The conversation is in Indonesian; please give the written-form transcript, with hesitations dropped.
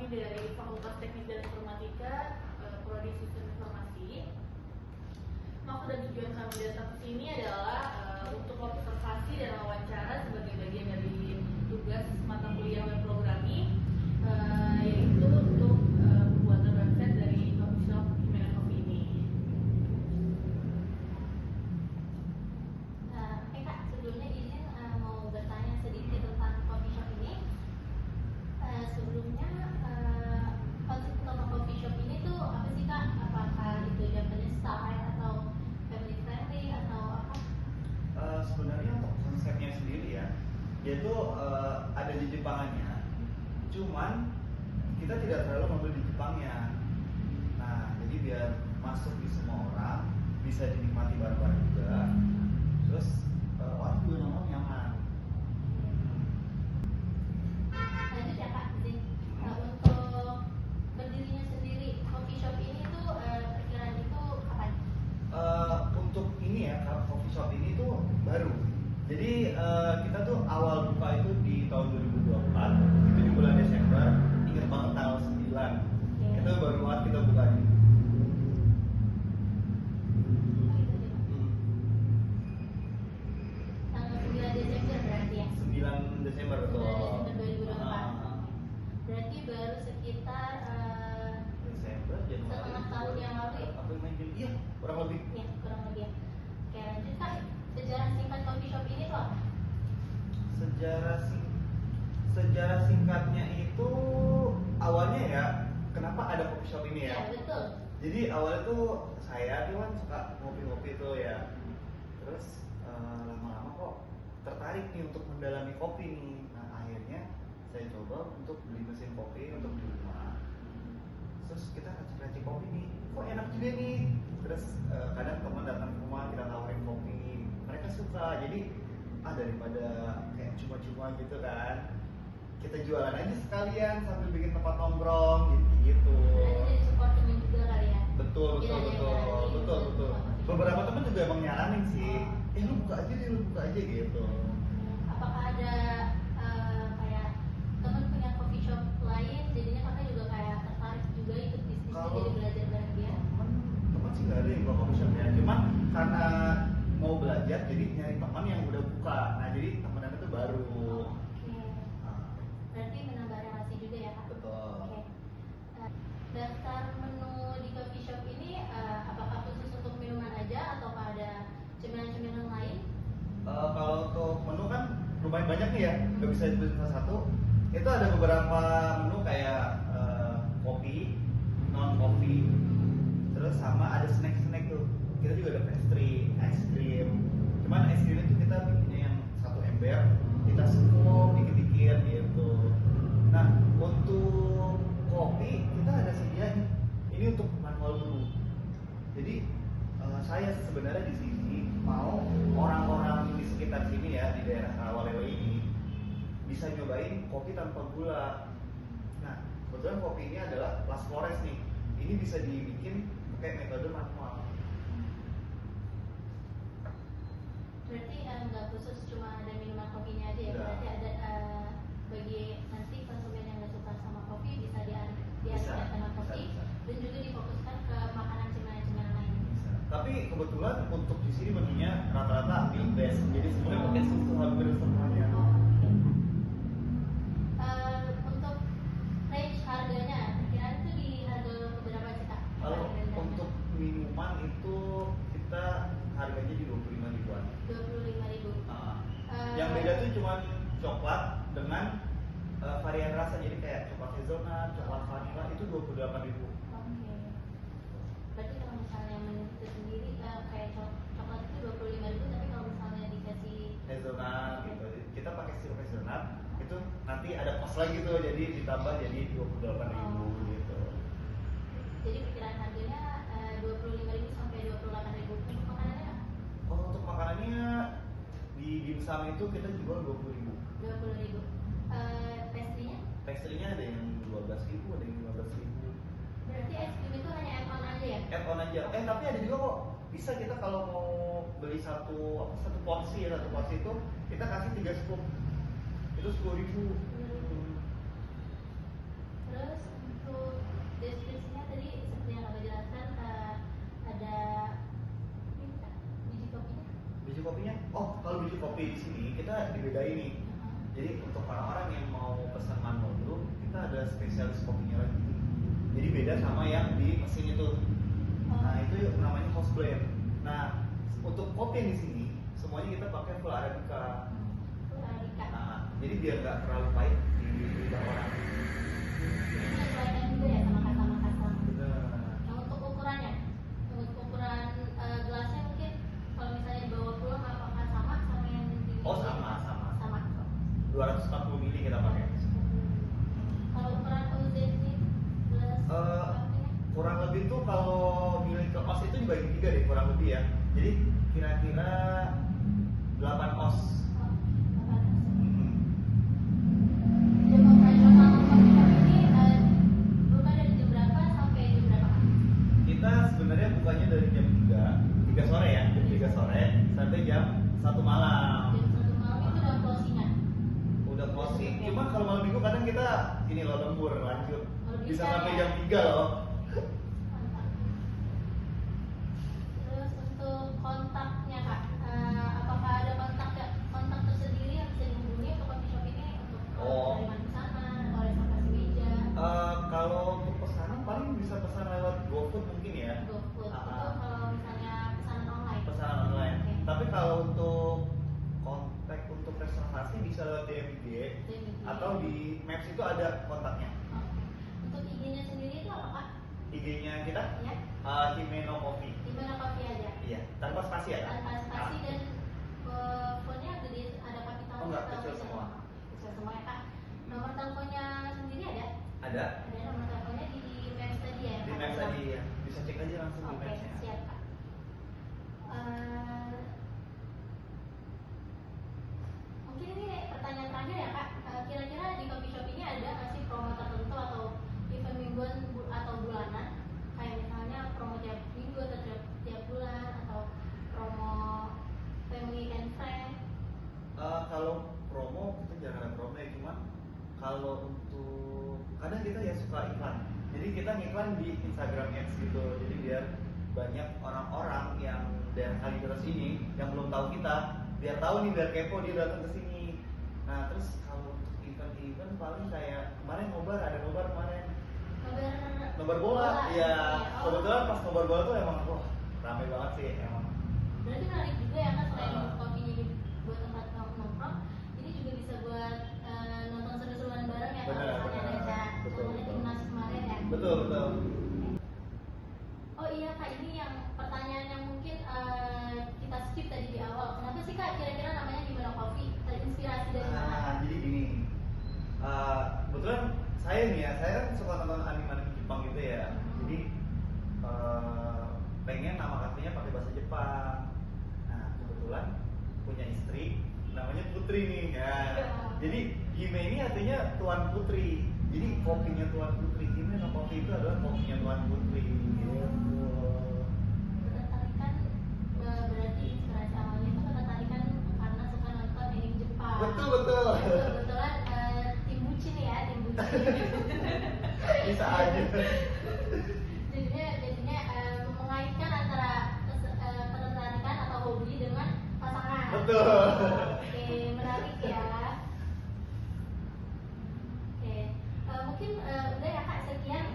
kami dari Fakultas Teknik dan Informatika, Prodi Sistem Informasi. Maksud dan tujuan kami datang ke sini adalah untuk observasi dan wawancara sebagai bagian dari tugas mata kuliah web programming, yaitu untuk pembuatan website dari coffee shop Himena Coffee ini. Kak, sebelumnya izin mau bertanya sedikit tentang coffee shop ini. Sebelumnya konsep utama coffee shop ini tuh apa sih Kak? Apakah itu Japanese style atau family friendly atau apa? Sebenarnya untuk konsepnya sendiri ya, dia tuh ada di Jepangannya, cuman kita tidak terlalu ngambil di Jepangnya. Nah, jadi biar masuk di semua orang, bisa dinikmati bareng-bareng juga. Terus orang juga nongkrong nyaman. Lanjut ya Kak, izin. Untuk berdirinya sendiri coffee shop ini tuh perkiraan itu kapan? Untuk ini ya, coffee shop ini tuh baru. Jadi kita tuh awal buka itu di tahun 2024, itu di bulan Desember, ingat banget tanggal 9. Itu baru banget kita buka ini. Tanggal 9 Desember berarti ya? 9 Desember betul. 9 Desember 2024. Berarti baru sekitar Desember, Januari, setengah tahun yang lalu ya? April, Mei, Juni, iya kurang lebih. Ya, kurang lebih ya. Oke, lanjut Kak. Sejarah singkat coffee shop ini tuh apa? Sejarah singkatnya itu awalnya ya, kenapa ada coffee shop ini ya? Ya, betul. Jadi awalnya tuh saya tuh kan suka ngopi-ngopi tuh ya. Terus lama-lama kok tertarik nih untuk mendalami kopi nih. Nah akhirnya saya coba untuk beli mesin kopi untuk di rumah. Terus kita racik-racik kopi nih, kok enak juga nih. Terus kadang teman datang ke rumah kita tawarin kopi, mereka suka. Jadi daripada kayak cuma-cuma gitu kan, kita jualan aja sekalian sambil bikin tempat nongkrong gitu. Berarti dari support temen juga kali ya? Betul. Beberapa temen juga emang nyaranin sih, lu buka aja gitu. Apakah ada kayak temen punya coffee shop lain, jadinya kakak juga kayak tertarik juga ikut bisnis Kalau jadi belajar bareng dia? teman sih nggak ada yang buka coffee shop ya, cuman karena mau belajar jadi nyari teman yang udah buka. Nah jadi temenan itu baru. Oke. Berarti menambah relasi juga ya Kak? Betul. Oke. Daftar menu di coffee shop ini apakah khusus untuk minuman aja atau ada cemilan-cemilan lain? Kalau untuk menu kan lumayan banyak nih ya, nggak bisa disebutin satu. Itu ada beberapa menu kayak kopi, non kopi, terus sama ada snack tuh. Kita juga ada pastry, es krim. Cuman es krim itu kita bikinnya yang satu ember, kita scoop dikit-dikit gitu. Nah untuk kopi kita ada sediain. Ini untuk manual dulu. Jadi saya sebenarnya di sini mau orang-orang di sekitar sini ya, di daerah Rawalele ini bisa nyobain kopi tanpa gula. Nah kebetulan kopi ini adalah Las Flores nih. Ini bisa dibikin pakai metode manual. Berarti nggak khusus cuma ada minuman kopinya aja ya? Enggak. Berarti ada bagi nanti konsumen yang nggak suka sama kopi bisa dialihkan sama kopi bisa. dan juga difokuskan ke makanan cemilan-cemilan lain. Tapi kebetulan untuk di sini menunya rata-rata milk base, jadi semuanya pakai susu hampir semuanya. Oke. Untuk range harganya, kira-kira itu di harga berapa sih Kak? Kalau untuk minuman itu kita harganya di 25 ribuan. 25.000. Yang beda tuh cuma coklat dengan varian rasa, jadi kayak coklat hazelnut, coklat vanilla itu 28 ribu. Oke. Berarti kalau misalnya menu itu sendiri kayak coklat itu 25.000, tapi kalau misalnya dikasih Hazelnut gitu, kita pakai sirup hazelnut itu nanti ada kos lagi tuh, jadi ditambah jadi 28 ribu gitu. jadi perkiraan harganya 25.000 sampai 28.000 untuk makanannya Kak? Kalau untuk makanannya di dimsum itu kita jual 20 ribu. 20.000. Pastry-nya? Pastry-nya ada yang 12 ribu, ada yang 15 ribu. Berarti es krim itu hanya add-on aja ya? Add-on aja. Tapi ada juga kok. Bisa kita kalau mau beli satu porsi ya, satu porsi itu kita kasih 3 scoop. Itu 10 ribu. Terus untuk deskripsinya tadi seperti yang Abah jelaskan, ada ini Kak, biji kopinya. Biji kopinya, oh kalau biji kopi di sini kita dibedain nih. Jadi untuk orang-orang yang mau pesan manual dulu, kita ada spesialis kopinya lagi. Jadi beda sama yang di mesin itu. Nah itu namanya house blend. Nah untuk kopi yang di sini semuanya kita pakai full arabica. Arabica. Nah, jadi biar nggak terlalu pahit di lidah orang. Ini menyesuaikan juga ya sama kasta-kasta. Benar. Yang untuk ukurannya, untuk ukuran gelasnya mungkin kalau misalnya dibawa pulang apakah sama yang di Oh sama. 240 ml kita pakai. Kalau ukuran OZ ini gelas kopinya? Kurang lebih tuh kalau milik ke os itu dibagi 3 deh kurang lebih ya. Jadi kira-kira 8 os. Oh, 8 Hmm. Jam operasional coffee shop ini buka dari jam berapa sampai jam berapa? Kita sebenarnya bukanya dari jam 3 sore ya, jam 3 sore sampai jam 1 malam. Jam 1 malam itu udah closingan. Udah closing. Cuma kalau malam minggu kadang kita ini loh lembur lanjut. Oh, Bisa bisa sampai ya? jam 3 loh. Mantap. Terus untuk kontaknya Kak, apakah ada kontak tersendiri yang bisa dihubungi untuk coffee shop ini untuk Oh. pengiriman pesanan atau reservasi meja? Kalau untuk pesanan paling bisa pesan lewat GoFood mungkin ya. GoFood itu Ah, kalau misalnya pesanan online. pesanan online. Oke. Tapi kalau untuk kontak untuk reservasi bisa lewat DM IG DM. atau di Maps itu ada kontaknya. Oke. Untuk IG-nya sendiri itu apa Kak? IG-nya kita Ya, Himeno Coffee. di mana kopi aja? Iya, tanpa spasi ya. Kak? Tanpa spasi dan font-nya gede, ada kapital Oh, enggak, atau kecil besar? semua. Kecil semua ya Kak. Nomor teleponnya sendiri ada? Ada Ada nomor teleponnya di Maps tadi ya? di Kak? Maps tadi ya. Bisa cek aja langsung di Oke, Maps-nya. siap Kak. Mungkin ini pertanyaan terakhir ya Kak. Kira-kira di coffee shop ini ada nggak sih promo tertentu atau event mingguan atau bulanan? Kayak misalnya promo tiap minggu atau tiap bulan atau promo family and friend? Kalau promo kita jarang ada promo ya, cuma kalau untuk kadang kita ya suka iklan. Jadi kita ngiklan di Instagram Ads gitu. Jadi biar banyak orang-orang yang dari Kalideres ini yang belum tahu kita, biar tahu nih, biar kepo dia datang ke sini. Nah terus kalau untuk event paling kayak kemarin ada nobar kemarin. Nobar bola, ya Oh. kebetulan pas nobar bola tuh emang wah rame banget sih emang. Berarti menarik juga ya kan, selain kopinya ini buat tempat nongkrong, ini juga bisa buat nonton seru-seruan bareng ya kalau Benar, misalnya benar. ada Betul, contohnya betul. timnas kemarin ya. Betul. Oh iya Kak, ini yang pertanyaan yang mungkin kita skip tadi di awal. Kenapa sih Kak kira-kira namanya Himeno Coffee? Terinspirasi dari mana? Jadi gini, kebetulan saya nih ya, saya kan suka nonton anime Jepang gitu ya. Jadi pengen nama kafenya pakai bahasa Jepang. Nah kebetulan punya istri namanya Putri nih ya. Jadi Hime ini artinya Tuan Putri. Jadi kopinya Tuan Putri. Himeno Coffee itu adalah kopinya Tuan Putri. Gitu. Ketertarikan berarti inspirasi awalnya itu ketertarikan karena suka nonton anime Jepang. Betul. Kebetulan tim bucin ya, tim bucin. Bisa aja. Jadinya mengaitkan antara ketertarikan atau hobi dengan pasangan. Betul. Oke, menarik ya. Oke, mungkin udah ya Kak, sekian